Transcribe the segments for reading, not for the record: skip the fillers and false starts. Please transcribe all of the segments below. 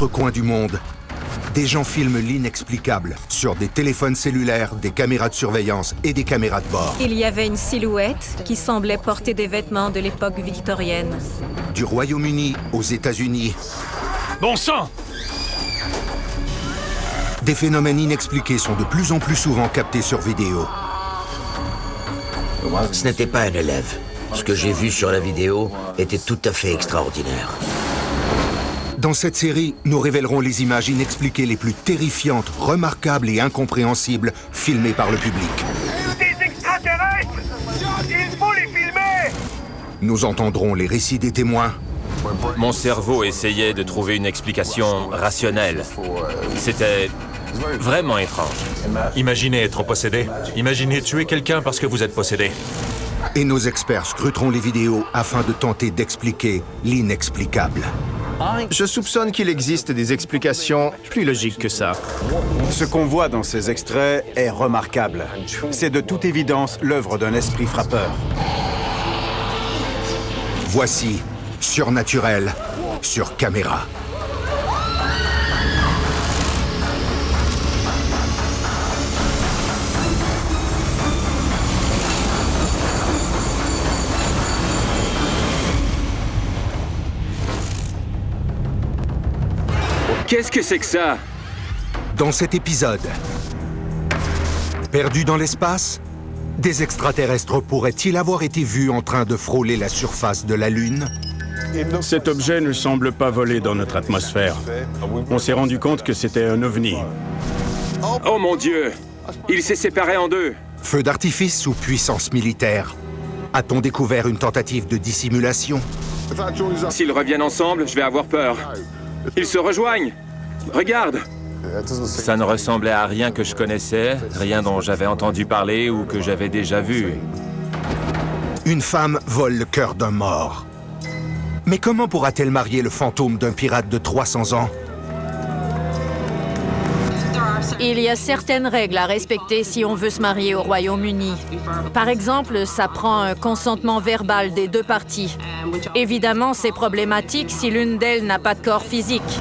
quatre coins du monde, des gens filment l'inexplicable sur des téléphones cellulaires, des caméras de surveillance et des caméras de bord. Il y avait une silhouette qui semblait porter des vêtements de l'époque victorienne. Du Royaume-Uni aux États-Unis. Bon sang! Des phénomènes inexpliqués sont de plus en plus souvent captés sur vidéo. Ce n'était pas un élève. Ce que j'ai vu sur la vidéo était tout à fait extraordinaire. Dans cette série, nous révélerons les images inexpliquées les plus terrifiantes, remarquables et incompréhensibles filmées par le public. Des extraterrestres! Il faut les filmer! Nous entendrons les récits des témoins. Mon cerveau essayait de trouver une explication rationnelle. C'était vraiment étrange. Imaginez être possédé. Imaginez tuer quelqu'un parce que vous êtes possédé. Et nos experts scruteront les vidéos afin de tenter d'expliquer l'inexplicable. Je soupçonne qu'il existe des explications plus logiques que ça. Ce qu'on voit dans ces extraits est remarquable. C'est de toute évidence l'œuvre d'un esprit frappeur. Voici Surnaturel sur caméra. Qu'est-ce que c'est que ça? Dans cet épisode, perdus dans l'espace, des extraterrestres pourraient-ils avoir été vus en train de frôler la surface de la Lune? Cet objet ne semble pas voler dans notre atmosphère. On s'est rendu compte que c'était un ovni. Oh mon Dieu! Il s'est séparé en deux. Feu d'artifice ou puissance militaire? A-t-on découvert une tentative de dissimulation? S'ils reviennent ensemble, je vais avoir peur. Ils se rejoignent! Regarde! Ça ne ressemblait à rien que je connaissais, rien dont j'avais entendu parler ou que j'avais déjà vu. Une femme vole le cœur d'un mort. Mais comment pourra-t-elle marier le fantôme d'un pirate de 300 ans? Il y a certaines règles à respecter si on veut se marier au Royaume-Uni. Par exemple, ça prend un consentement verbal des deux parties. Évidemment, c'est problématique si l'une d'elles n'a pas de corps physique.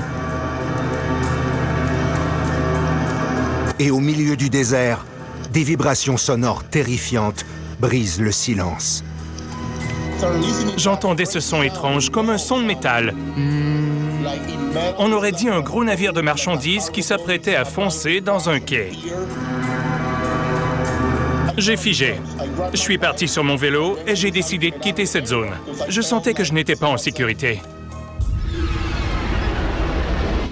Et au milieu du désert, des vibrations sonores terrifiantes brisent le silence. J'entendais ce son étrange, comme un son de métal. On aurait dit un gros navire de marchandises qui s'apprêtait à foncer dans un quai. J'ai figé. Je suis parti sur mon vélo et j'ai décidé de quitter cette zone. Je sentais que je n'étais pas en sécurité.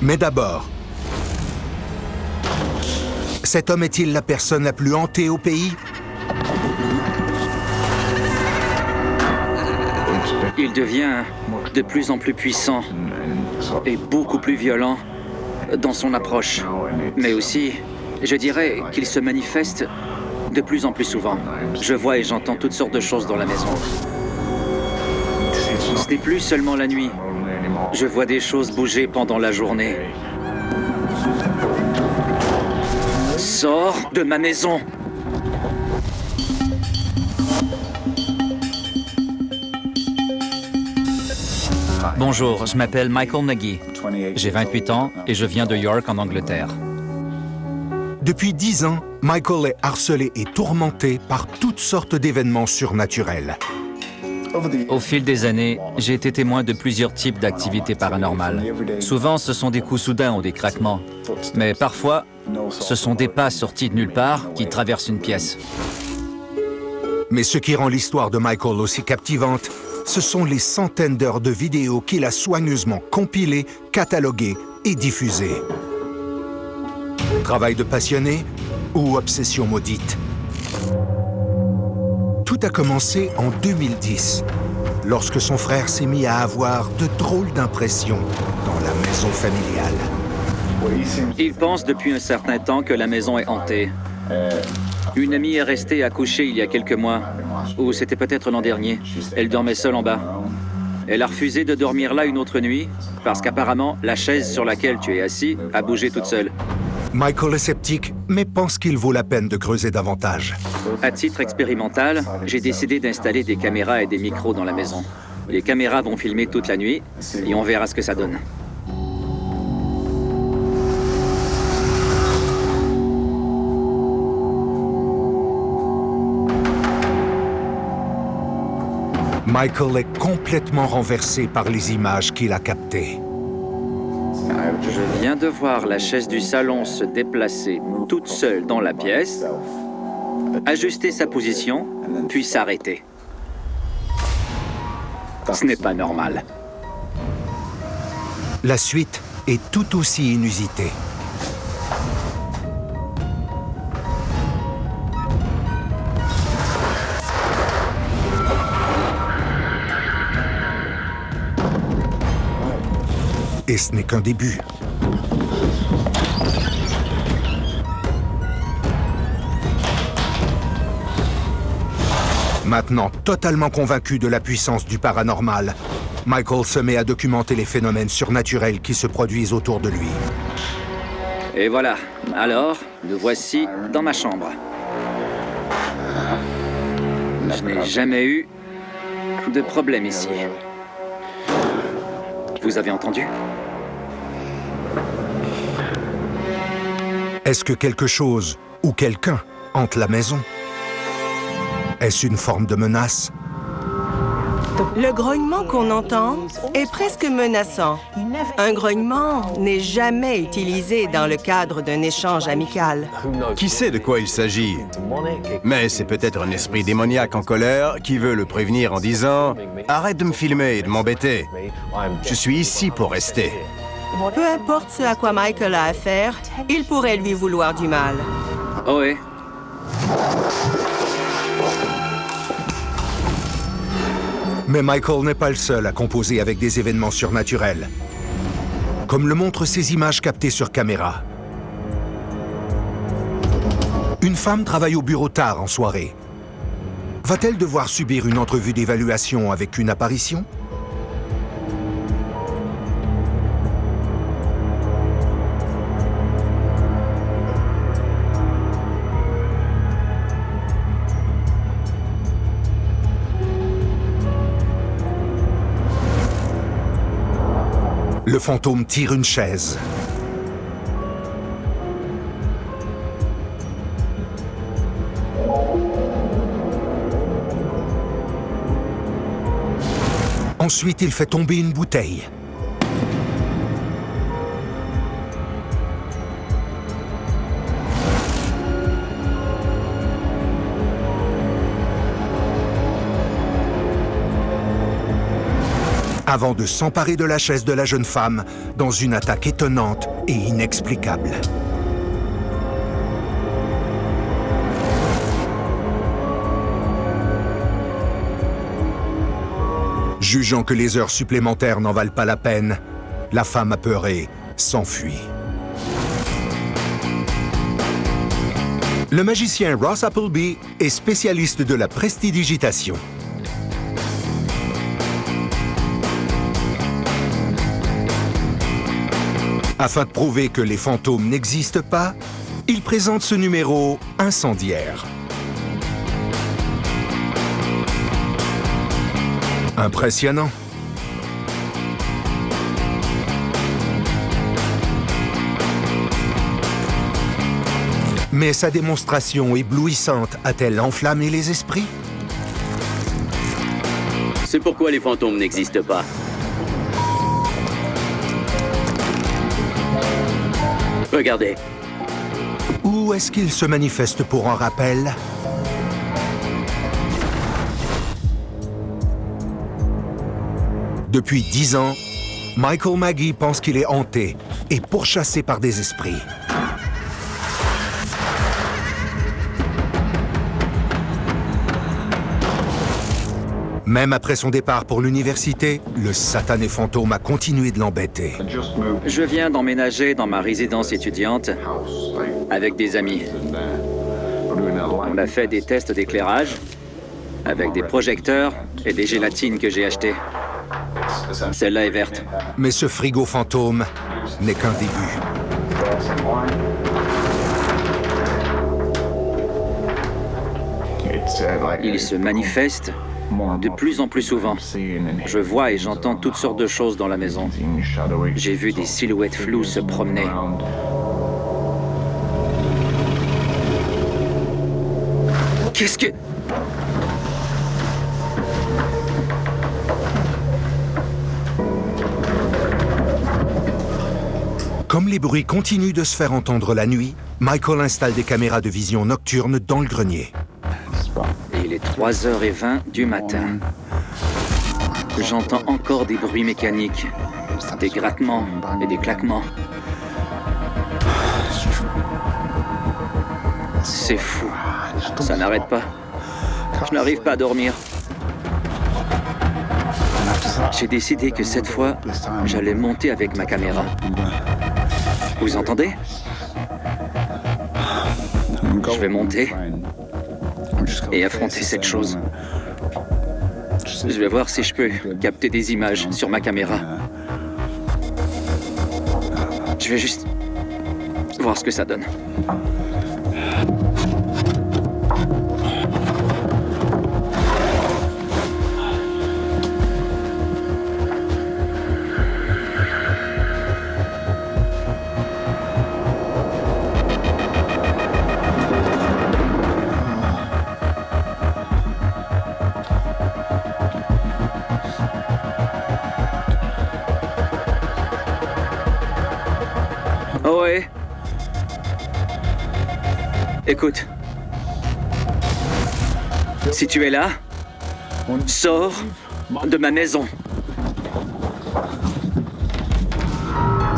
Mais d'abord, cet homme est-il la personne la plus hantée au pays? Il devient de plus en plus puissant et beaucoup plus violent dans son approche. Mais aussi, je dirais qu'il se manifeste de plus en plus souvent. Je vois et j'entends toutes sortes de choses dans la maison. Ce n'est plus seulement la nuit. Je vois des choses bouger pendant la journée. Sors de ma maison! Bonjour, je m'appelle Michael Nagy. J'ai 28 ans et je viens de York, en Angleterre. Depuis 10 ans, Michael est harcelé et tourmenté par toutes sortes d'événements surnaturels. Au fil des années, j'ai été témoin de plusieurs types d'activités paranormales. Souvent, ce sont des coups soudains ou des craquements. Mais parfois, ce sont des pas sortis de nulle part qui traversent une pièce. Mais ce qui rend l'histoire de Michael aussi captivante, ce sont les centaines d'heures de vidéos qu'il a soigneusement compilées, cataloguées et diffusées. Travail de passionné ou obsession maudite? Tout a commencé en 2010, lorsque son frère s'est mis à avoir de drôles d'impressions dans la maison familiale. Il pense depuis un certain temps que la maison est hantée. Une amie est restée accouchée il y a quelques mois, ou c'était peut-être l'an dernier. Elle dormait seule en bas. Elle a refusé de dormir là une autre nuit, parce qu'apparemment, la chaise sur laquelle tu es assis a bougé toute seule. Michael est sceptique, mais pense qu'il vaut la peine de creuser davantage. À titre expérimental, j'ai décidé d'installer des caméras et des micros dans la maison. Les caméras vont filmer toute la nuit, et on verra ce que ça donne. Michael est complètement renversé par les images qu'il a captées. Je viens de voir la chaise du salon se déplacer toute seule dans la pièce, ajuster sa position, puis s'arrêter. Ce n'est pas normal. La suite est tout aussi inusitée. Et ce n'est qu'un début. Maintenant totalement convaincu de la puissance du paranormal, Michael se met à documenter les phénomènes surnaturels qui se produisent autour de lui. Et voilà. Alors, nous voici dans ma chambre. Je n'ai jamais eu de problème ici. Vous avez entendu? Est-ce que quelque chose ou quelqu'un hante la maison? Est-ce une forme de menace? Le grognement qu'on entend est presque menaçant. Un grognement n'est jamais utilisé dans le cadre d'un échange amical. Qui sait de quoi il s'agit? Mais c'est peut-être un esprit démoniaque en colère qui veut le prévenir en disant « Arrête de me filmer et de m'embêter. Je suis ici pour rester. » Peu importe ce à quoi Michael a affaire, il pourrait lui vouloir du mal. Oh oui. Mais Michael n'est pas le seul à composer avec des événements surnaturels, comme le montrent ces images captées sur caméra. Une femme travaille au bureau tard en soirée. Va-t-elle devoir subir une entrevue d'évaluation avec une apparition? Le fantôme tire une chaise. Ensuite, il fait tomber une bouteille. Avant de s'emparer de la chaise de la jeune femme dans une attaque étonnante et inexplicable. Jugeant que les heures supplémentaires n'en valent pas la peine, la femme apeurée s'enfuit. Le magicien Ross Appleby est spécialiste de la prestidigitation. Afin de prouver que les fantômes n'existent pas, il présente ce numéro incendiaire. Impressionnant. Mais sa démonstration éblouissante a-t-elle enflammé les esprits? C'est pourquoi les fantômes n'existent pas. Regardez. Ou est-ce qu'il se manifeste pour un rappel? Depuis 10 ans, Michael Magee pense qu'il est hanté et pourchassé par des esprits. Même après son départ pour l'université, le satané fantôme a continué de l'embêter. Je viens d'emménager dans ma résidence étudiante avec des amis. On a fait des tests d'éclairage avec des projecteurs et des gélatines que j'ai achetées. Celle-là est verte. Mais ce frigo fantôme n'est qu'un début. Il se manifeste de plus en plus souvent. Je vois et j'entends toutes sortes de choses dans la maison. J'ai vu des silhouettes floues se promener. Qu'est-ce que... Comme les bruits continuent de se faire entendre la nuit, Michael installe des caméras de vision nocturne dans le grenier. Et il est 3h20 du matin. J'entends encore des bruits mécaniques, des grattements et des claquements. C'est fou. Ça n'arrête pas. Je n'arrive pas à dormir. J'ai décidé que cette fois, j'allais monter avec ma caméra. Vous entendez? Je vais monter et affronter cette chose. Je vais voir si je peux capter des images sur ma caméra. Je vais juste voir ce que ça donne. Ouais. Écoute. Si tu es là, sors de ma maison.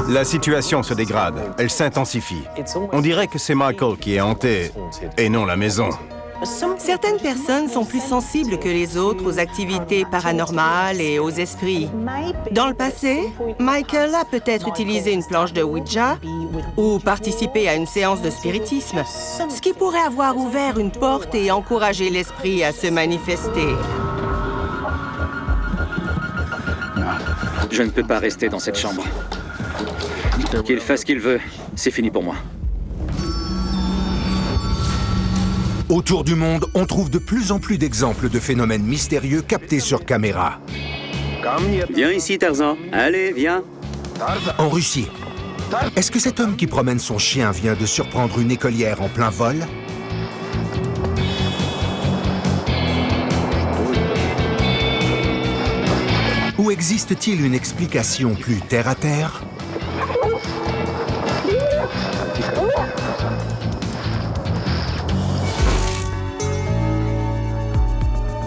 La situation se dégrade, elle s'intensifie. On dirait que c'est Michael qui est hanté, et non la maison. Certaines personnes sont plus sensibles que les autres aux activités paranormales et aux esprits. Dans le passé, Michael a peut-être utilisé une planche de Ouija ou participé à une séance de spiritisme, ce qui pourrait avoir ouvert une porte et encouragé l'esprit à se manifester. Je ne peux pas rester dans cette chambre. Qu'il fasse ce qu'il veut, c'est fini pour moi. Autour du monde, on trouve de plus en plus d'exemples de phénomènes mystérieux captés sur caméra. Viens ici, Tarzan. Allez, viens. En Russie, est-ce que cet homme qui promène son chien vient de surprendre une écolière en plein vol? Ou existe-t-il une explication plus terre-à-terre?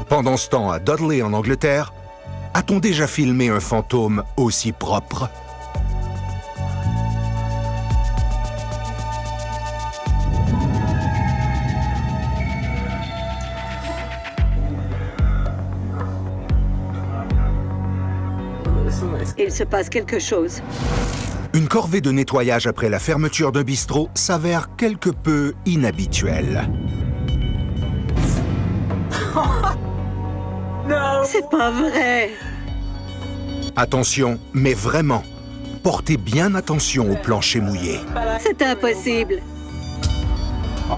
Pendant ce temps, à Dudley, en Angleterre, a-t-on déjà filmé un fantôme aussi propre? Il se passe quelque chose. Une corvée de nettoyage après la fermeture d'un bistrot s'avère quelque peu inhabituelle. C'est pas vrai. Attention, mais vraiment, portez bien attention au plancher mouillé. C'est impossible.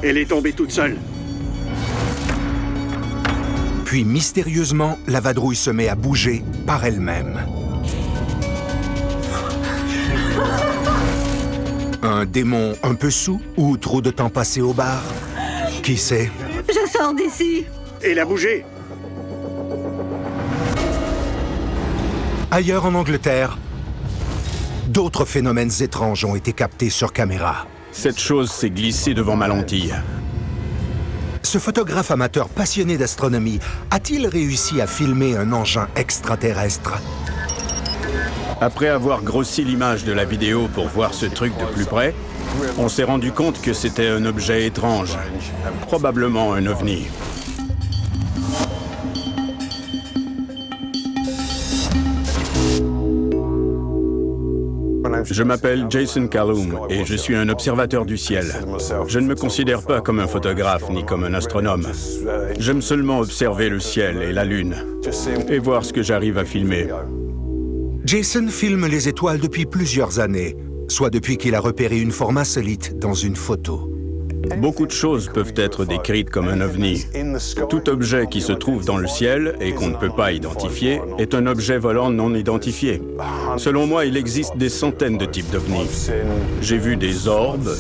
Elle est tombée toute seule. Puis, mystérieusement, la vadrouille se met à bouger par elle-même. Un démon un peu saoul ou trop de temps passé au bar? Qui sait? Je sors d'ici. Elle a bougé. Ailleurs en Angleterre, d'autres phénomènes étranges ont été captés sur caméra. Cette chose s'est glissée devant ma lentille. Ce photographe amateur passionné d'astronomie a-t-il réussi à filmer un engin extraterrestre? Après avoir grossi l'image de la vidéo pour voir ce truc de plus près, on s'est rendu compte que c'était un objet étrange, probablement un ovni. Je m'appelle Jason Callum et je suis un observateur du ciel. Je ne me considère pas comme un photographe ni comme un astronome. J'aime seulement observer le ciel et la lune et voir ce que j'arrive à filmer. Jason filme les étoiles depuis plusieurs années, soit depuis qu'il a repéré une forme insolite dans une photo. Beaucoup de choses peuvent être décrites comme un ovni. Tout objet qui se trouve dans le ciel et qu'on ne peut pas identifier est un objet volant non identifié. Selon moi, il existe des centaines de types d'ovnis. J'ai vu des orbes,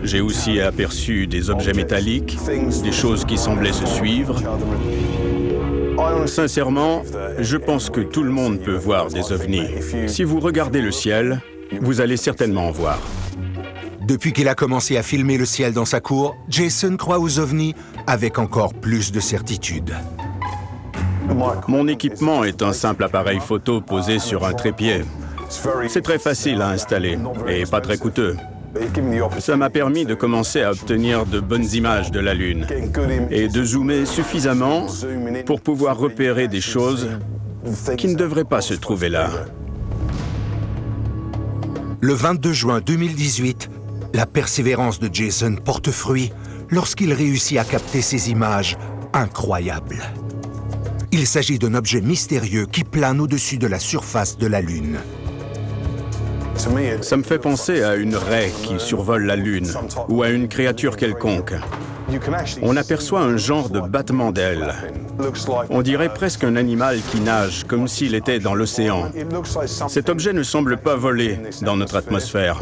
j'ai aussi aperçu des objets métalliques, des choses qui semblaient se suivre. Sincèrement, je pense que tout le monde peut voir des ovnis. Si vous regardez le ciel, Vous allez certainement en voir. Depuis qu'il a commencé à filmer le ciel dans sa cour, Jason croit aux ovnis avec encore plus de certitude. Mon équipement est un simple appareil photo posé sur un trépied. C'est très facile à installer et pas très coûteux. Ça m'a permis de commencer à obtenir de bonnes images de la Lune et de zoomer suffisamment pour pouvoir repérer des choses qui ne devraient pas se trouver là. Le 22 juin 2018, la persévérance de Jason porte fruit lorsqu'il réussit à capter ces images incroyables. Il s'agit d'un objet mystérieux qui plane au-dessus de la surface de la Lune. Ça me fait penser à une raie qui survole la Lune ou à une créature quelconque. On aperçoit un genre de battement d'ailes. On dirait presque un animal qui nage, comme s'il était dans l'océan. Cet objet ne semble pas voler dans notre atmosphère.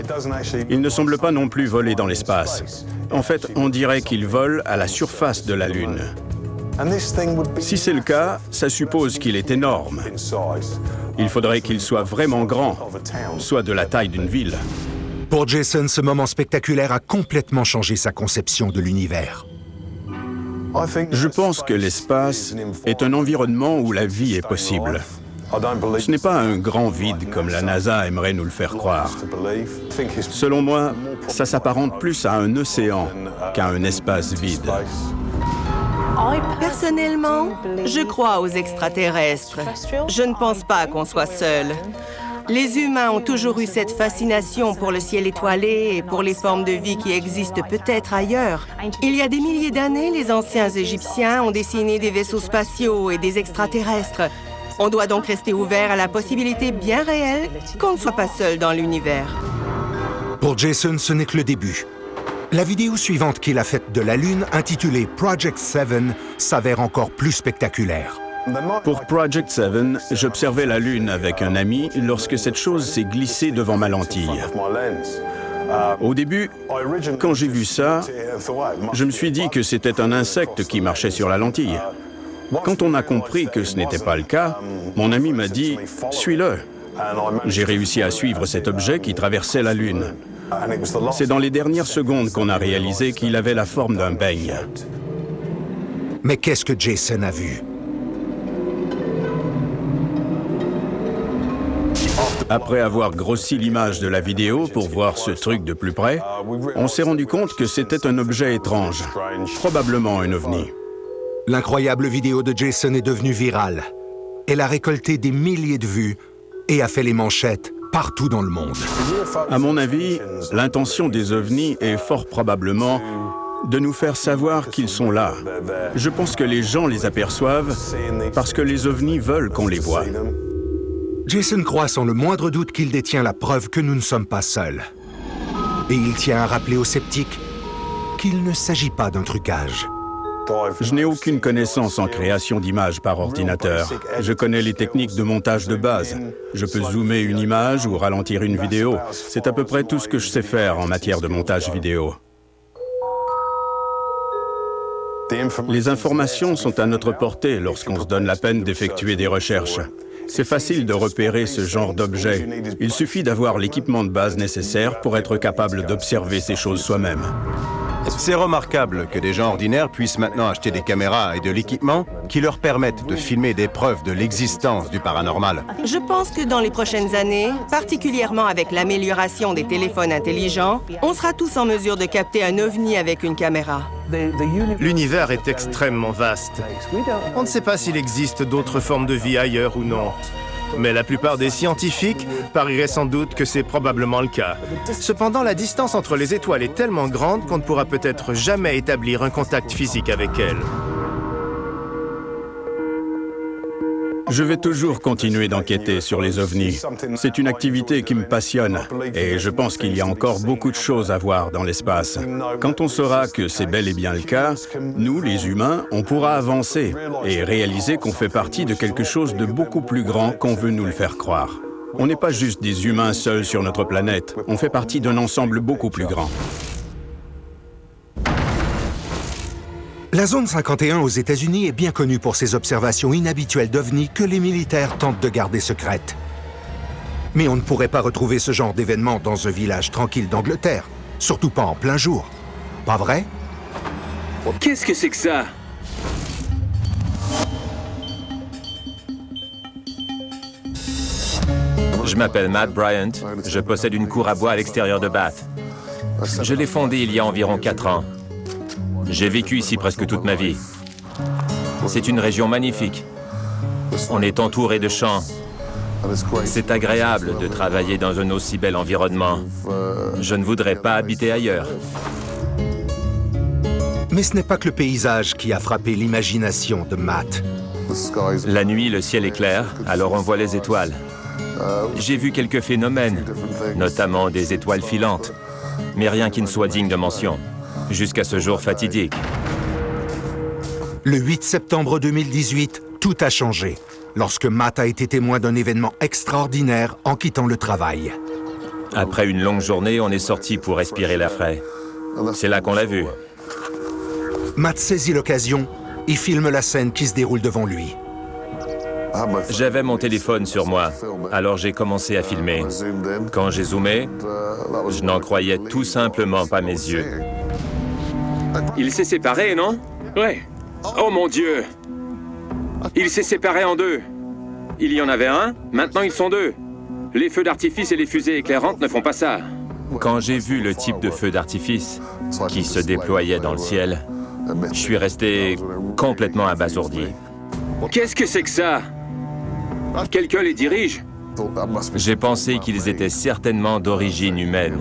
Il ne semble pas non plus voler dans l'espace. En fait, on dirait qu'il vole à la surface de la Lune. Si c'est le cas, ça suppose qu'il est énorme. Il faudrait qu'il soit vraiment grand, soit de la taille d'une ville. Pour Jason, ce moment spectaculaire a complètement changé sa conception de l'univers. Je pense que l'espace est un environnement où la vie est possible. Ce n'est pas un grand vide comme la NASA aimerait nous le faire croire. Selon moi, ça s'apparente plus à un océan qu'à un espace vide. Personnellement, je crois aux extraterrestres. Je ne pense pas qu'on soit seul. Les humains ont toujours eu cette fascination pour le ciel étoilé et pour les formes de vie qui existent peut-être ailleurs. Il y a des milliers d'années, les anciens Égyptiens ont dessiné des vaisseaux spatiaux et des extraterrestres. On doit donc rester ouvert à la possibilité bien réelle qu'on ne soit pas seul dans l'univers. Pour Jason, ce n'est que le début. La vidéo suivante qu'il a faite de la Lune, intitulée Project 7, s'avère encore plus spectaculaire. Pour Project 7, j'observais la Lune avec un ami lorsque cette chose s'est glissée devant ma lentille. Au début, quand j'ai vu ça, je me suis dit que c'était un insecte qui marchait sur la lentille. Quand on a compris que ce n'était pas le cas, mon ami m'a dit « Suis-le ». J'ai réussi à suivre cet objet qui traversait la Lune. C'est dans les dernières secondes qu'on a réalisé qu'il avait la forme d'un beigne. Mais qu'est-ce que Jason a vu? Après avoir grossi l'image de la vidéo pour voir ce truc de plus près, on s'est rendu compte que c'était un objet étrange, probablement un ovni. L'incroyable vidéo de Jason est devenue virale. Elle a récolté des milliers de vues et a fait les manchettes partout dans le monde. À mon avis, l'intention des ovnis est fort probablement de nous faire savoir qu'ils sont là. Je pense que les gens les aperçoivent parce que les ovnis veulent qu'on les voie. Jason croit sans le moindre doute qu'il détient la preuve que nous ne sommes pas seuls. Et il tient à rappeler aux sceptiques qu'il ne s'agit pas d'un trucage. Je n'ai aucune connaissance en création d'images par ordinateur. Je connais les techniques de montage de base. Je peux zoomer une image ou ralentir une vidéo. C'est à peu près tout ce que je sais faire en matière de montage vidéo. Les informations sont à notre portée lorsqu'on se donne la peine d'effectuer des recherches. C'est facile de repérer ce genre d'objet. Il suffit d'avoir l'équipement de base nécessaire pour être capable d'observer ces choses soi-même. C'est remarquable que des gens ordinaires puissent maintenant acheter des caméras et de l'équipement qui leur permettent de filmer des preuves de l'existence du paranormal. Je pense que dans les prochaines années, particulièrement avec l'amélioration des téléphones intelligents, on sera tous en mesure de capter un ovni avec une caméra. L'univers est extrêmement vaste. On ne sait pas s'il existe d'autres formes de vie ailleurs ou non. Mais la plupart des scientifiques parieraient sans doute que c'est probablement le cas. Cependant, la distance entre les étoiles est tellement grande qu'on ne pourra peut-être jamais établir un contact physique avec elles. Je vais toujours continuer d'enquêter sur les ovnis. C'est une activité qui me passionne et je pense qu'il y a encore beaucoup de choses à voir dans l'espace. Quand on saura que c'est bel et bien le cas, nous, les humains, on pourra avancer et réaliser qu'on fait partie de quelque chose de beaucoup plus grand qu'on veut nous le faire croire. On n'est pas juste des humains seuls sur notre planète, on fait partie d'un ensemble beaucoup plus grand. La zone 51 aux États-Unis est bien connue pour ses observations inhabituelles d'ovnis que les militaires tentent de garder secrètes. Mais on ne pourrait pas retrouver ce genre d'événement dans un village tranquille d'Angleterre. Surtout pas en plein jour. Pas vrai? Qu'est-ce que c'est que ça? Je m'appelle Matt Bryant. Je possède une cour à bois à l'extérieur de Bath. Je l'ai fondée il y a environ 4 ans. J'ai vécu ici presque toute ma vie. C'est une région magnifique. On est entouré de champs. C'est agréable de travailler dans un aussi bel environnement. Je ne voudrais pas habiter ailleurs. Mais ce n'est pas que le paysage qui a frappé l'imagination de Matt. La nuit, le ciel est clair, alors on voit les étoiles. J'ai vu quelques phénomènes, notamment des étoiles filantes, mais rien qui ne soit digne de mention, jusqu'à ce jour fatidique. Le 8 septembre 2018, tout a changé, lorsque Matt a été témoin d'un événement extraordinaire en quittant le travail. Après une longue journée, on est sorti pour respirer l'air frais. C'est là qu'on l'a vu. Matt saisit l'occasion et filme la scène qui se déroule devant lui. J'avais mon téléphone sur moi, alors j'ai commencé à filmer. Quand j'ai zoomé, je n'en croyais tout simplement pas mes yeux. Il s'est séparé, non? Ouais. Oh mon Dieu! Il s'est séparé en deux. Il y en avait un, maintenant ils sont deux. Les feux d'artifice et les fusées éclairantes ne font pas ça. Quand j'ai vu le type de feu d'artifice qui se déployait dans le ciel, je suis resté complètement abasourdi. Qu'est-ce que c'est que ça? Quelqu'un les dirige? J'ai pensé qu'ils étaient certainement d'origine humaine.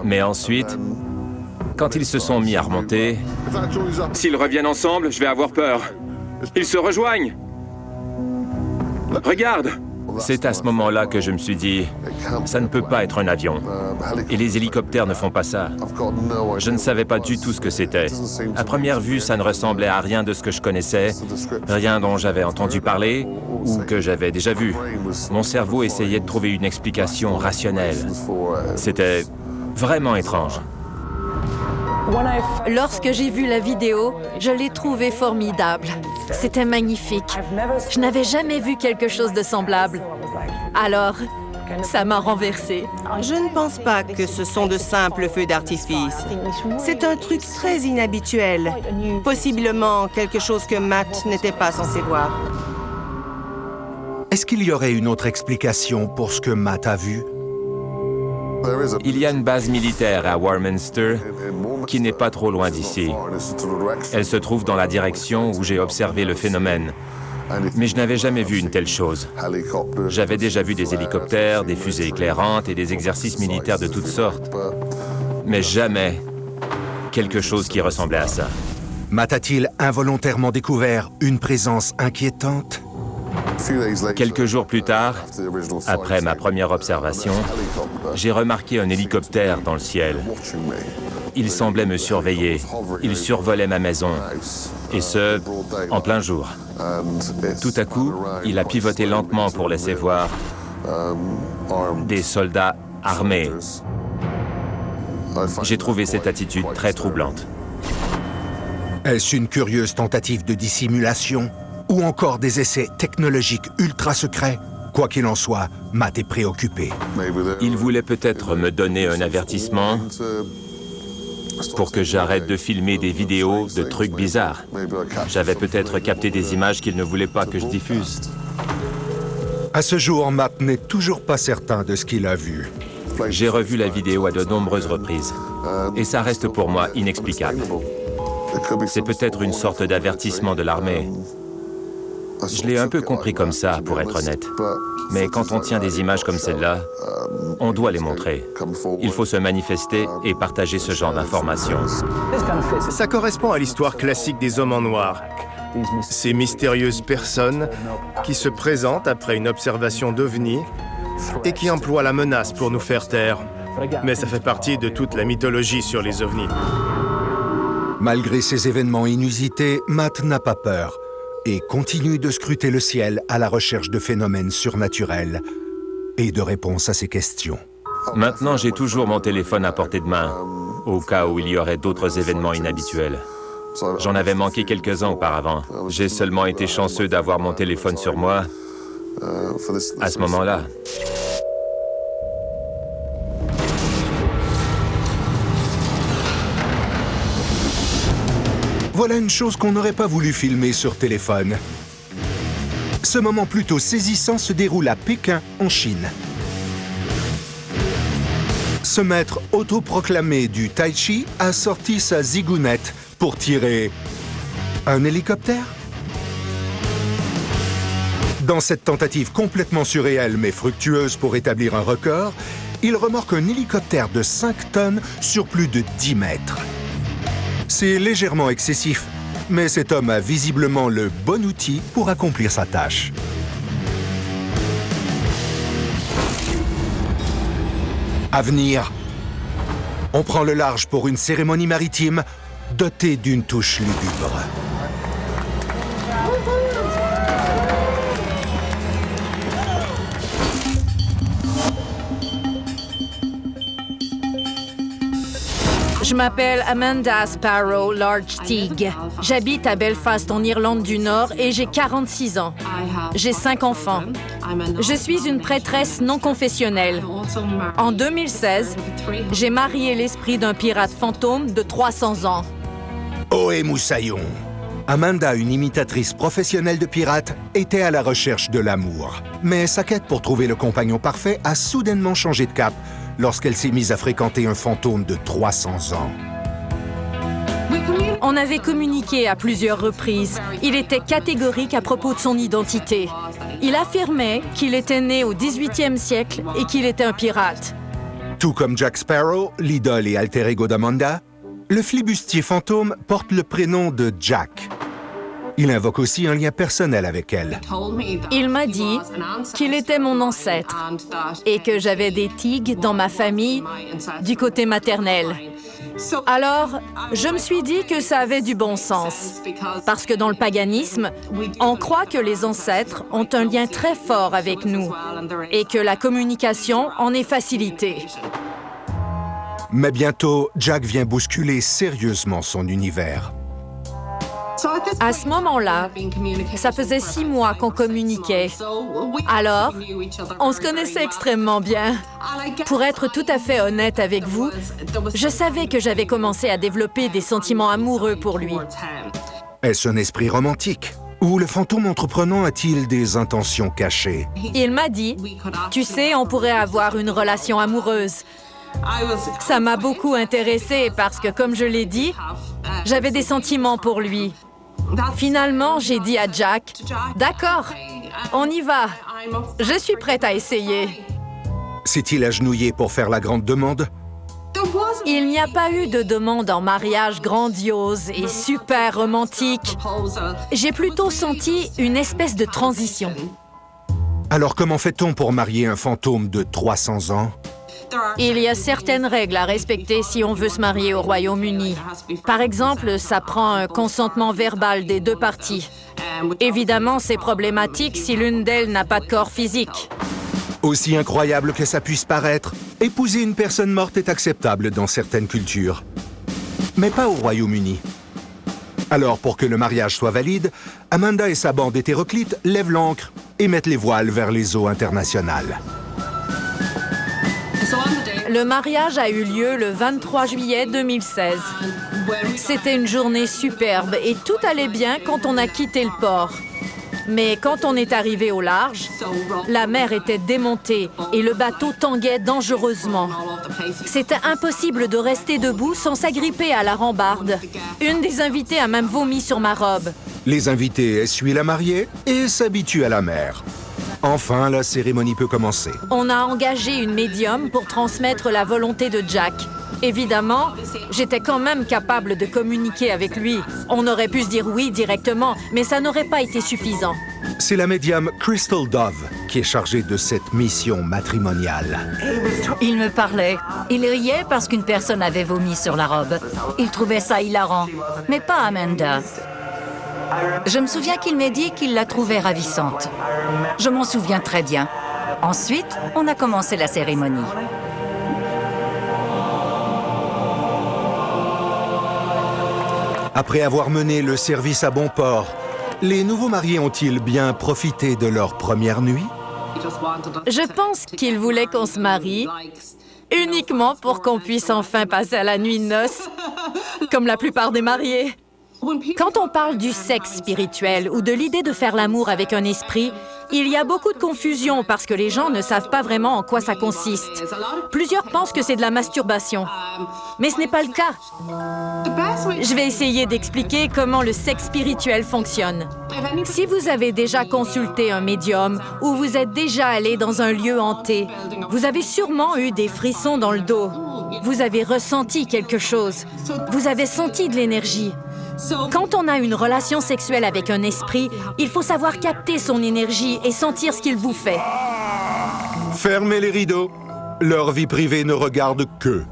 Mais ensuite, quand ils se sont mis à remonter... S'ils reviennent ensemble, je vais avoir peur. Ils se rejoignent. Regarde! C'est à ce moment-là que je me suis dit, ça ne peut pas être un avion. Et les hélicoptères ne font pas ça. Je ne savais pas du tout ce que c'était. À première vue, ça ne ressemblait à rien de ce que je connaissais, rien dont j'avais entendu parler ou que j'avais déjà vu. Mon cerveau essayait de trouver une explication rationnelle. C'était vraiment étrange. Lorsque j'ai vu la vidéo, je l'ai trouvée formidable. C'était magnifique. Je n'avais jamais vu quelque chose de semblable. Alors, ça m'a renversée. Je ne pense pas que ce sont de simples feux d'artifice. C'est un truc très inhabituel. Possiblement quelque chose que Matt n'était pas censé voir. Est-ce qu'il y aurait une autre explication pour ce que Matt a vu? Il y a une base militaire à Warminster qui n'est pas trop loin d'ici. Elle se trouve dans la direction où j'ai observé le phénomène. Mais je n'avais jamais vu une telle chose. J'avais déjà vu des hélicoptères, des fusées éclairantes et des exercices militaires de toutes sortes. Mais jamais quelque chose qui ressemblait à ça. Matt a-t-il involontairement découvert une présence inquiétante? Quelques jours plus tard, après ma première observation, j'ai remarqué un hélicoptère dans le ciel. Il semblait me surveiller. Il survolait ma maison. Et ce, en plein jour. Tout à coup, il a pivoté lentement pour laisser voir des soldats armés. J'ai trouvé cette attitude très troublante. Est-ce une curieuse tentative de dissimulation? Ou encore des essais technologiques ultra secrets? Quoi qu'il en soit, Matt est préoccupé. Il voulait peut-être me donner un avertissement pour que j'arrête de filmer des vidéos de trucs bizarres. J'avais peut-être capté des images qu'il ne voulait pas que je diffuse. À ce jour, Matt n'est toujours pas certain de ce qu'il a vu. J'ai revu la vidéo à de nombreuses reprises. Et ça reste pour moi inexplicable. C'est peut-être une sorte d'avertissement de l'armée. Je l'ai un peu compris comme ça, pour être honnête. Mais quand on tient des images comme celle-là, on doit les montrer. Il faut se manifester et partager ce genre d'informations. Ça correspond à l'histoire classique des hommes en noir. Ces mystérieuses personnes qui se présentent après une observation d'OVNI et qui emploient la menace pour nous faire taire. Mais ça fait partie de toute la mythologie sur les ovnis. Malgré ces événements inusités, Matt n'a pas peur et continue de scruter le ciel à la recherche de phénomènes surnaturels et de réponses à ces questions. Maintenant, j'ai toujours mon téléphone à portée de main, au cas où il y aurait d'autres événements inhabituels. J'en avais manqué quelques-uns auparavant. J'ai seulement été chanceux d'avoir mon téléphone sur moi À ce moment-là, Voilà une chose qu'on n'aurait pas voulu filmer sur téléphone. Ce moment plutôt saisissant se déroule à Pékin, en Chine. Ce maître autoproclamé du Tai Chi a sorti sa zigounette pour tirer un hélicoptère. Dans cette tentative complètement surréelle mais fructueuse pour établir un record, il remorque un hélicoptère de 5 tonnes sur plus de 10 mètres. C'est légèrement excessif, mais cet homme a visiblement le bon outil pour accomplir sa tâche. À venir, on prend le large pour une cérémonie maritime dotée d'une touche lugubre. Je m'appelle Amanda Sparrow Large Teague. J'habite à Belfast, en Irlande du Nord, et j'ai 46 ans. J'ai 5 enfants. Je suis une prêtresse non confessionnelle. En 2016, j'ai marié l'esprit d'un pirate fantôme de 300 ans. Ohé Moussaillon. Amanda, une imitatrice professionnelle de pirate, était à la recherche de l'amour. Mais sa quête pour trouver le compagnon parfait a soudainement changé de cap lorsqu'elle s'est mise à fréquenter un fantôme de 300 ans. On avait communiqué à plusieurs reprises. Il était catégorique à propos de son identité. Il affirmait qu'il était né au 18e siècle et qu'il était un pirate. Tout comme Jack Sparrow, l'idole et alter ego d'Amanda, le flibustier fantôme porte le prénom de Jack. Il invoque aussi un lien personnel avec elle. Il m'a dit qu'il était mon ancêtre et que j'avais des Teague dans ma famille du côté maternel. Alors, je me suis dit que ça avait du bon sens. Parce que dans le paganisme, on croit que les ancêtres ont un lien très fort avec nous et que la communication en est facilitée. Mais bientôt, Jack vient bousculer sérieusement son univers. À ce moment-là, ça faisait 6 mois qu'on communiquait. Alors, on se connaissait extrêmement bien. Pour être tout à fait honnête avec vous, je savais que j'avais commencé à développer des sentiments amoureux pour lui. Est-ce un esprit romantique? Ou le fantôme entreprenant a-t-il des intentions cachées? Il m'a dit, « Tu sais, on pourrait avoir une relation amoureuse. » Ça m'a beaucoup intéressée parce que, comme je l'ai dit, j'avais des sentiments pour lui. Finalement, j'ai dit à Jack, « D'accord, on y va. Je suis prête à essayer. » S'est-il agenouillé pour faire la grande demande? Il n'y a pas eu de demande en mariage grandiose et super romantique. J'ai plutôt senti une espèce de transition. Alors comment fait-on pour marier un fantôme de 300 ans? Il y a certaines règles à respecter si on veut se marier au Royaume-Uni. Par exemple, ça prend un consentement verbal des 2 parties. Évidemment, c'est problématique si l'une d'elles n'a pas de corps physique. Aussi incroyable que ça puisse paraître, épouser une personne morte est acceptable dans certaines cultures. Mais pas au Royaume-Uni. Alors, pour que le mariage soit valide, Amanda et sa bande hétéroclite lèvent l'ancre et mettent les voiles vers les eaux internationales. Le mariage a eu lieu le 23 juillet 2016. C'était une journée superbe et tout allait bien quand on a quitté le port. Mais quand on est arrivé au large, la mer était démontée et le bateau tanguait dangereusement. C'était impossible de rester debout sans s'agripper à la rambarde. Une des invitées a même vomi sur ma robe. Les invités essuient la mariée et s'habituent à la mer. Enfin, la cérémonie peut commencer. On a engagé une médium pour transmettre la volonté de Jack. Évidemment, j'étais quand même capable de communiquer avec lui. On aurait pu se dire oui directement, mais ça n'aurait pas été suffisant. C'est la médium Crystal Dove qui est chargée de cette mission matrimoniale. Il me parlait. Il riait parce qu'une personne avait vomi sur la robe. Il trouvait ça hilarant, mais pas Amanda. Je me souviens qu'il m'a dit qu'il la trouvait ravissante. Je m'en souviens très bien. Ensuite, on a commencé la cérémonie. Après avoir mené le service à bon port, Les nouveaux mariés ont-ils bien profité de leur première nuit? Je pense qu'ils voulaient qu'on se marie uniquement pour qu'on puisse enfin passer à la nuit de noces, comme la plupart des mariés. Quand on parle du sexe spirituel ou de l'idée de faire l'amour avec un esprit, il y a beaucoup de confusion parce que les gens ne savent pas vraiment en quoi ça consiste. Plusieurs pensent que c'est de la masturbation, mais ce n'est pas le cas. Je vais essayer d'expliquer comment le sexe spirituel fonctionne. Si vous avez déjà consulté un médium ou vous êtes déjà allé dans un lieu hanté, vous avez sûrement eu des frissons dans le dos. Vous avez ressenti quelque chose. Vous avez senti de l'énergie. Quand on a une relation sexuelle avec un esprit, il faut savoir capter son énergie et sentir ce qu'il vous fait. Fermez les rideaux. Leur vie privée ne regarde qu'eux.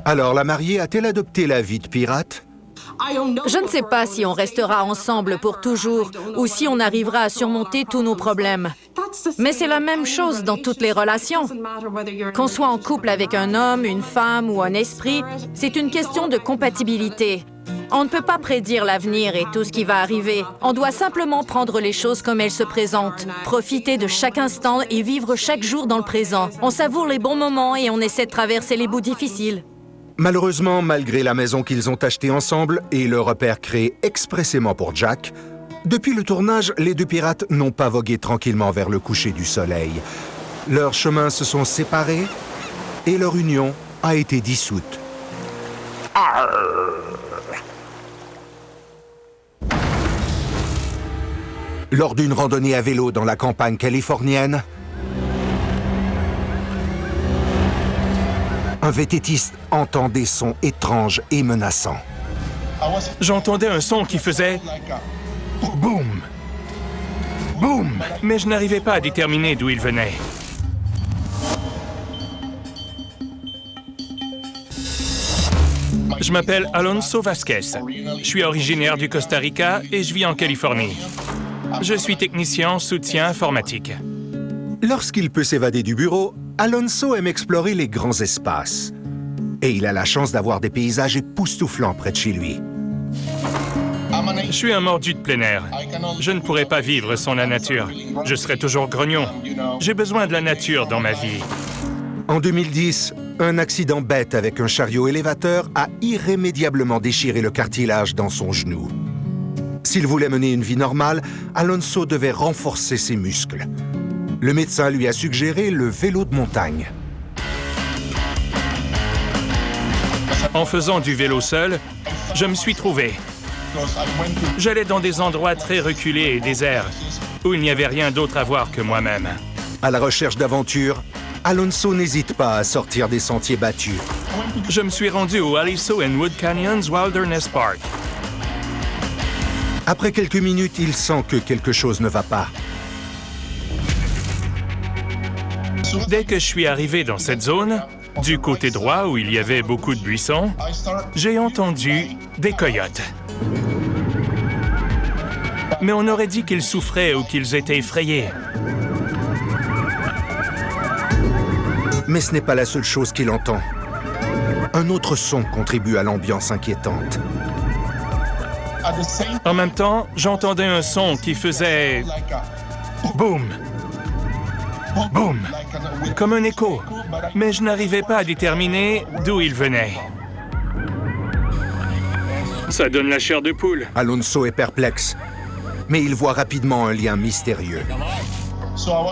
Alors la mariée a-t-elle adopté la vie de pirate? Je ne sais pas si on restera ensemble pour toujours ou si on arrivera à surmonter tous nos problèmes. Mais c'est la même chose dans toutes les relations. Qu'on soit en couple avec un homme, une femme ou un esprit, c'est une question de compatibilité. On ne peut pas prédire l'avenir et tout ce qui va arriver. On doit simplement prendre les choses comme elles se présentent, profiter de chaque instant et vivre chaque jour dans le présent. On savoure les bons moments et on essaie de traverser les bouts difficiles. Malheureusement, malgré la maison qu'ils ont achetée ensemble et le repère créé expressément pour Jack, depuis le tournage, les deux pirates n'ont pas vogué tranquillement vers le coucher du soleil. Leurs chemins se sont séparés et leur union a été dissoute. Lors d'une randonnée à vélo dans la campagne californienne, un vététiste entend des sons étranges et menaçants. J'entendais un son qui faisait... boum! Boum! Mais je n'arrivais pas à déterminer d'où il venait. Je m'appelle Alonso Vasquez. Je suis originaire du Costa Rica et je vis en Californie. Je suis technicien en soutien informatique. Lorsqu'il peut s'évader du bureau, Alonso aime explorer les grands espaces. Et il a la chance d'avoir des paysages époustouflants près de chez lui. Je suis un mordu de plein air. Je ne pourrais pas vivre sans la nature. Je serais toujours grognon. J'ai besoin de la nature dans ma vie. En 2010, un accident bête avec un chariot élévateur a irrémédiablement déchiré le cartilage dans son genou. S'il voulait mener une vie normale, Alonso devait renforcer ses muscles. Le médecin lui a suggéré le vélo de montagne. En faisant du vélo seul, je me suis trouvé. J'allais dans des endroits très reculés et déserts, où il n'y avait rien d'autre à voir que moi-même. À la recherche d'aventure, Alonso n'hésite pas à sortir des sentiers battus. Je me suis rendu au Aliso and Wood Canyons Wilderness Park. Après quelques minutes, il sent que quelque chose ne va pas. Dès que je suis arrivé dans cette zone, du côté droit où il y avait beaucoup de buissons, j'ai entendu des coyotes. Mais on aurait dit qu'ils souffraient ou qu'ils étaient effrayés. Mais ce n'est pas la seule chose qu'il entend. Un autre son contribue à l'ambiance inquiétante. En même temps, j'entendais un son qui faisait... boum! Boum! Comme un écho. Mais je n'arrivais pas à déterminer d'où il venait. Ça donne la chair de poule. Alonso est perplexe, mais il voit rapidement un lien mystérieux.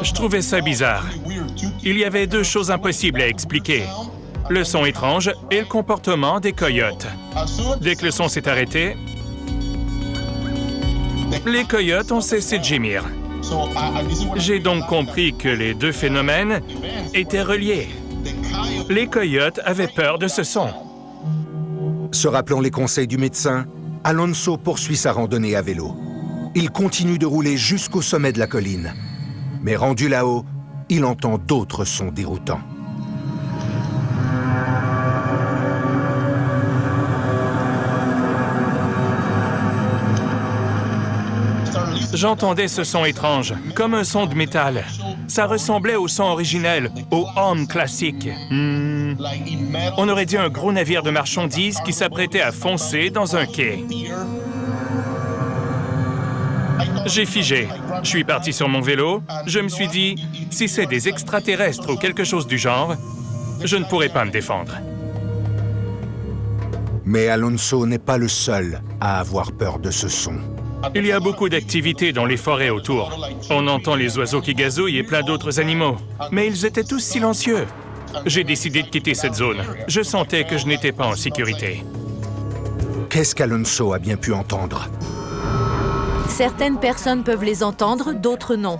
Je trouvais ça bizarre. Il y avait deux choses impossibles à expliquer. Le son étrange et le comportement des coyotes. Dès que le son s'est arrêté, les coyotes ont cessé de gémir. J'ai donc compris que les deux phénomènes étaient reliés. Les coyotes avaient peur de ce son. Se rappelant les conseils du médecin, Alonso poursuit sa randonnée à vélo. Il continue de rouler jusqu'au sommet de la colline. Mais rendu là-haut, il entend d'autres sons déroutants. J'entendais ce son étrange, comme un son de métal. Ça ressemblait au son originel, au hum classique. On aurait dit un gros navire de marchandises qui s'apprêtait à foncer dans un quai. J'ai figé. Je suis parti sur mon vélo. Je me suis dit, si c'est des extraterrestres ou quelque chose du genre, je ne pourrai pas me défendre. Mais Alonso n'est pas le seul à avoir peur de ce son. Il y a beaucoup d'activités dans les forêts autour. On entend les oiseaux qui gazouillent et plein d'autres animaux. Mais ils étaient tous silencieux. J'ai décidé de quitter cette zone. Je sentais que je n'étais pas en sécurité. Qu'est-ce qu'Alonso a bien pu entendre? Certaines personnes peuvent les entendre, d'autres non.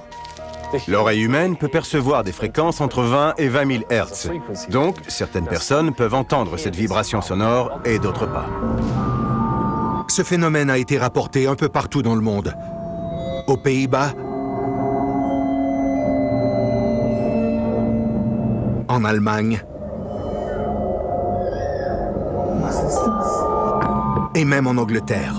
L'oreille humaine peut percevoir des fréquences entre 20 et 20 000 Hertz. Donc, certaines personnes peuvent entendre cette vibration sonore et d'autres pas. Ce phénomène a été rapporté un peu partout dans le monde. Aux Pays-Bas, en Allemagne, et même en Angleterre.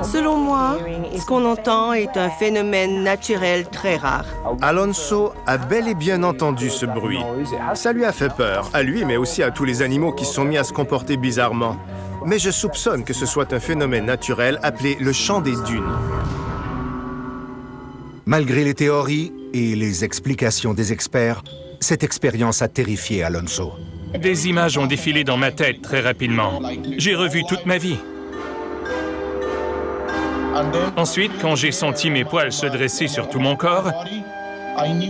Selon moi, ce qu'on entend est un phénomène naturel très rare. Alonso a bel et bien entendu ce bruit. Ça lui a fait peur, à lui, mais aussi à tous les animaux qui se sont mis à se comporter bizarrement. Mais je soupçonne que ce soit un phénomène naturel appelé le chant des dunes. Malgré les théories et les explications des experts, cette expérience a terrifié Alonso. Des images ont défilé dans ma tête très rapidement. J'ai revu toute ma vie. Ensuite, quand j'ai senti mes poils se dresser sur tout mon corps,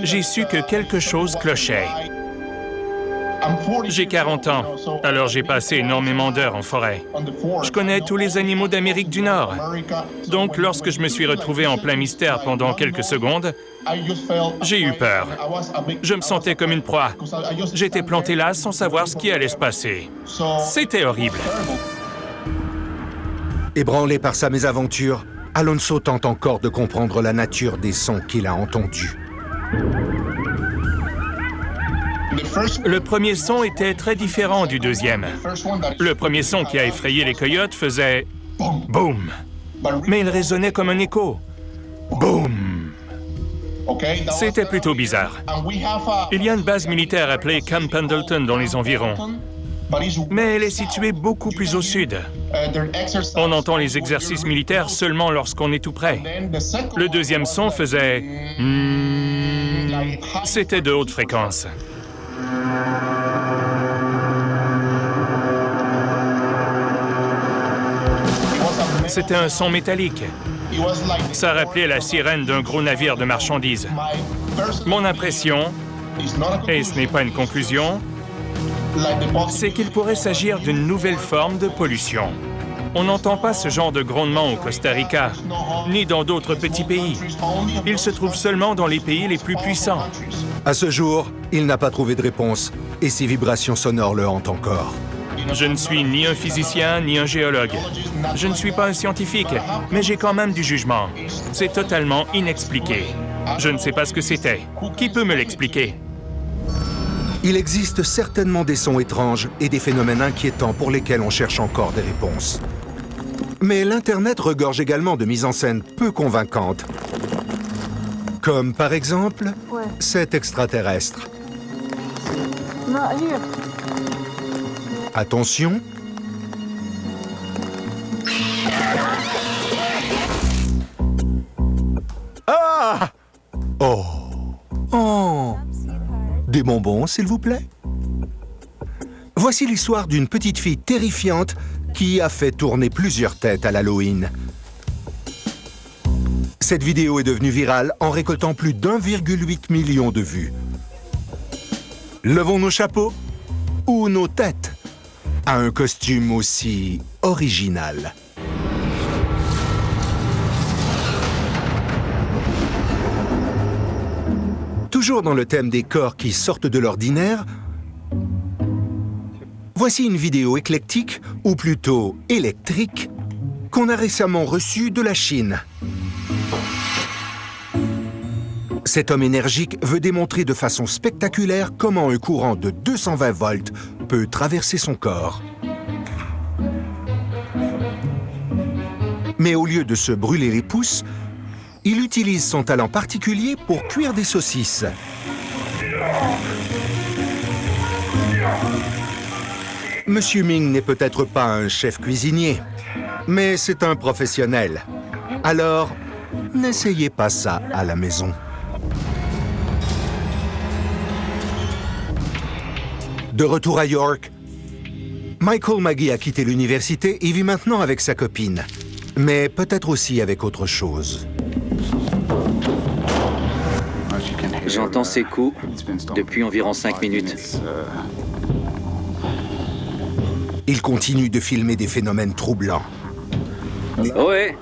j'ai su que quelque chose clochait. J'ai 40 ans, alors j'ai passé énormément d'heures en forêt. Je connais tous les animaux d'Amérique du Nord. Donc, lorsque je me suis retrouvé en plein mystère pendant quelques secondes, j'ai eu peur. Je me sentais comme une proie. J'étais planté là sans savoir ce qui allait se passer. C'était horrible. Ébranlé par sa mésaventure, Alonso tente encore de comprendre la nature des sons qu'il a entendus. Le premier son était très différent du deuxième. Le premier son qui a effrayé les coyotes faisait « boum », mais il résonnait comme un écho. « Boum ». C'était plutôt bizarre. Il y a une base militaire appelée Camp Pendleton dans les environs, mais elle est située beaucoup plus au sud. On entend les exercices militaires seulement lorsqu'on est tout près. Le deuxième son faisait « C'était de haute fréquence. C'était un son métallique. Ça rappelait la sirène d'un gros navire de marchandises. Mon impression, et ce n'est pas une conclusion, c'est qu'il pourrait s'agir d'une nouvelle forme de pollution. On n'entend pas ce genre de grondement au Costa Rica, ni dans d'autres petits pays. Il se trouve seulement dans les pays les plus puissants. À ce jour, il n'a pas trouvé de réponse, et ces vibrations sonores le hantent encore. Je ne suis ni un physicien, ni un géologue. Je ne suis pas un scientifique, mais j'ai quand même du jugement. C'est totalement inexpliqué. Je ne sais pas ce que c'était. Qui peut me l'expliquer? Il existe certainement des sons étranges et des phénomènes inquiétants pour lesquels on cherche encore des réponses. Mais l'Internet regorge également de mises en scène peu convaincantes. Comme par exemple, cet extraterrestre. Attention. Ah! Oh! Oh! Des bonbons, s'il vous plaît? Voici l'histoire d'une petite fille terrifiante qui a fait tourner plusieurs têtes à l'Halloween. Cette vidéo est devenue virale en récoltant plus d'1,8 million de vues. Levons nos chapeaux ou nos têtes à un costume aussi original. Toujours dans le thème des corps qui sortent de l'ordinaire, voici une vidéo éclectique, ou plutôt électrique, qu'on a récemment reçue de la Chine. Cet homme énergique veut démontrer de façon spectaculaire comment un courant de 220 volts peut traverser son corps. Mais au lieu de se brûler les pouces, il utilise son talent particulier pour cuire des saucisses. Monsieur Ming n'est peut-être pas un chef cuisinier, mais c'est un professionnel. Alors, n'essayez pas ça à la maison. De retour à York, Michael Maggie a quitté l'université et vit maintenant avec sa copine, mais peut-être aussi avec autre chose. J'entends ses coups depuis environ 5 minutes. Il continue de filmer des phénomènes troublants. Ouais.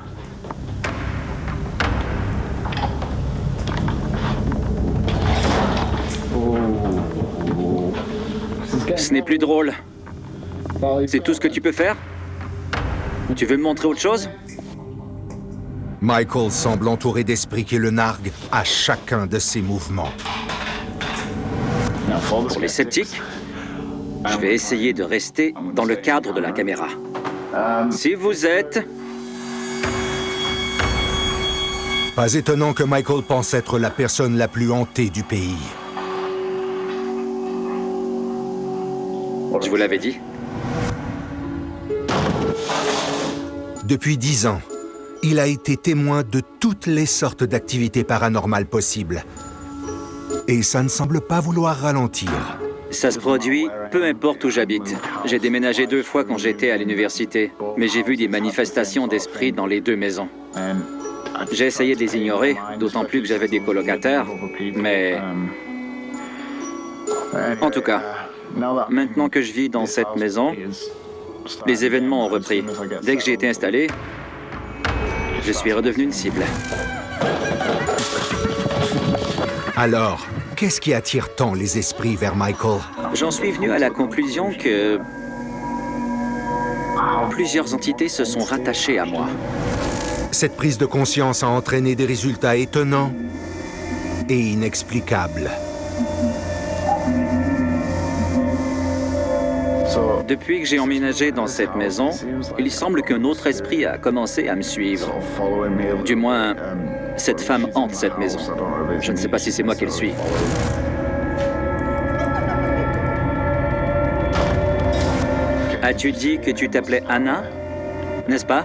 Ce n'est plus drôle. C'est tout ce que tu peux faire? Tu veux me montrer autre chose? Michael semble entouré d'esprits qui le narguent à chacun de ses mouvements. Pour les sceptiques, je vais essayer de rester dans le cadre de la caméra. Si vous êtes... Pas étonnant que Michael pense être la personne la plus hantée du pays. Je vous l'avais dit. Depuis 10 ans, il a été témoin de toutes les sortes d'activités paranormales possibles. Et ça ne semble pas vouloir ralentir. Ça se produit peu importe où j'habite. J'ai déménagé 2 fois quand j'étais à l'université, mais j'ai vu des manifestations d'esprit dans les 2 maisons. J'ai essayé de les ignorer, d'autant plus que j'avais des colocataires, mais... En tout cas, maintenant que je vis dans cette maison, les événements ont repris. Dès que j'ai été installé, je suis redevenu une cible. Alors, qu'est-ce qui attire tant les esprits vers Michael? J'en suis venu à la conclusion que plusieurs entités se sont rattachées à moi. Cette prise de conscience a entraîné des résultats étonnants et inexplicables. Depuis que j'ai emménagé dans cette maison, il semble qu'un autre esprit a commencé à me suivre. Du moins, cette femme hante cette maison. Je ne sais pas si c'est moi qu'elle suit. As-tu dit que tu t'appelais Anna, n'est-ce pas?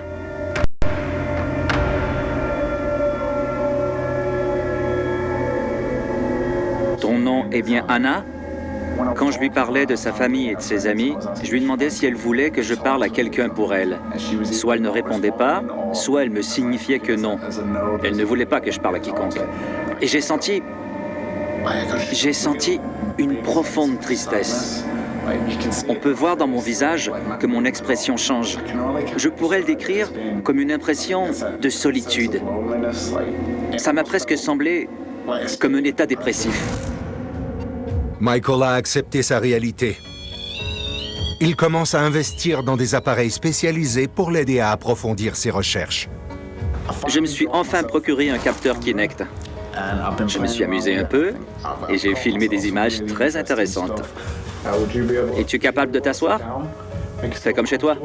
Ton nom est bien Anna? Quand je lui parlais de sa famille et de ses amis, je lui demandais si elle voulait que je parle à quelqu'un pour elle. Soit elle ne répondait pas, soit elle me signifiait que non. Elle ne voulait pas que je parle à quiconque. Et j'ai senti une profonde tristesse. On peut voir dans mon visage que mon expression change. Je pourrais le décrire comme une impression de solitude. Ça m'a presque semblé comme un état dépressif. Michael a accepté sa réalité. Il commence à investir dans des appareils spécialisés pour l'aider à approfondir ses recherches. Je me suis enfin procuré un capteur Kinect. Je me suis amusé un peu et j'ai filmé des images très intéressantes. Es-tu capable de t'asseoir? Fais comme chez toi.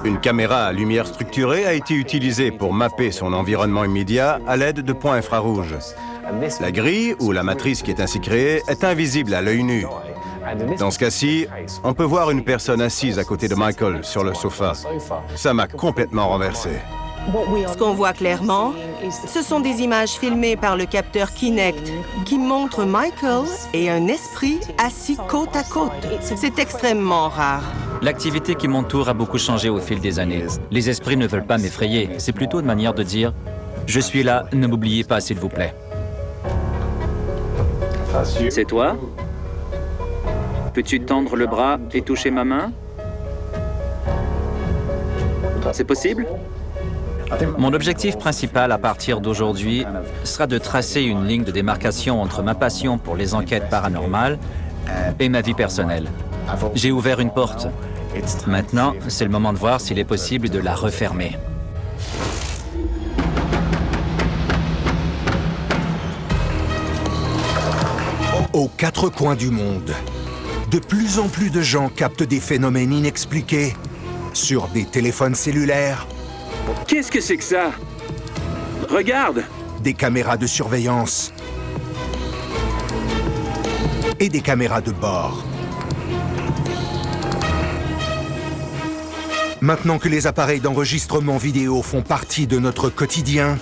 Une caméra à lumière structurée a été utilisée pour mapper son environnement immédiat à l'aide de points infrarouges. La grille, ou la matrice qui est ainsi créée, est invisible à l'œil nu. Dans ce cas-ci, on peut voir une personne assise à côté de Michael sur le sofa. Ça m'a complètement renversé. Ce qu'on voit clairement, ce sont des images filmées par le capteur Kinect qui montrent Michael et un esprit assis côte à côte. C'est extrêmement rare. L'activité qui m'entoure a beaucoup changé au fil des années. Les esprits ne veulent pas m'effrayer. C'est plutôt une manière de dire « Je suis là, ne m'oubliez pas, s'il vous plaît ». C'est toi? Peux-tu tendre le bras et toucher ma main? C'est possible? Mon objectif principal à partir d'aujourd'hui sera de tracer une ligne de démarcation entre ma passion pour les enquêtes paranormales et ma vie personnelle. J'ai ouvert une porte. Maintenant, c'est le moment de voir s'il est possible de la refermer. Aux 4 coins du monde, de plus en plus de gens captent des phénomènes inexpliqués sur des téléphones cellulaires. Qu'est-ce que c'est que ça? Regarde! Des caméras de surveillance et des caméras de bord. Maintenant que les appareils d'enregistrement vidéo font partie de notre quotidien...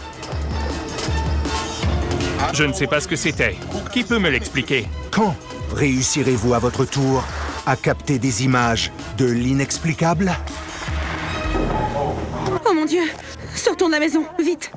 Je ne sais pas ce que c'était. Qui peut me l'expliquer? Quand réussirez-vous à votre tour à capter des images de l'inexplicable? Oh mon Dieu! Sortons de la maison, vite!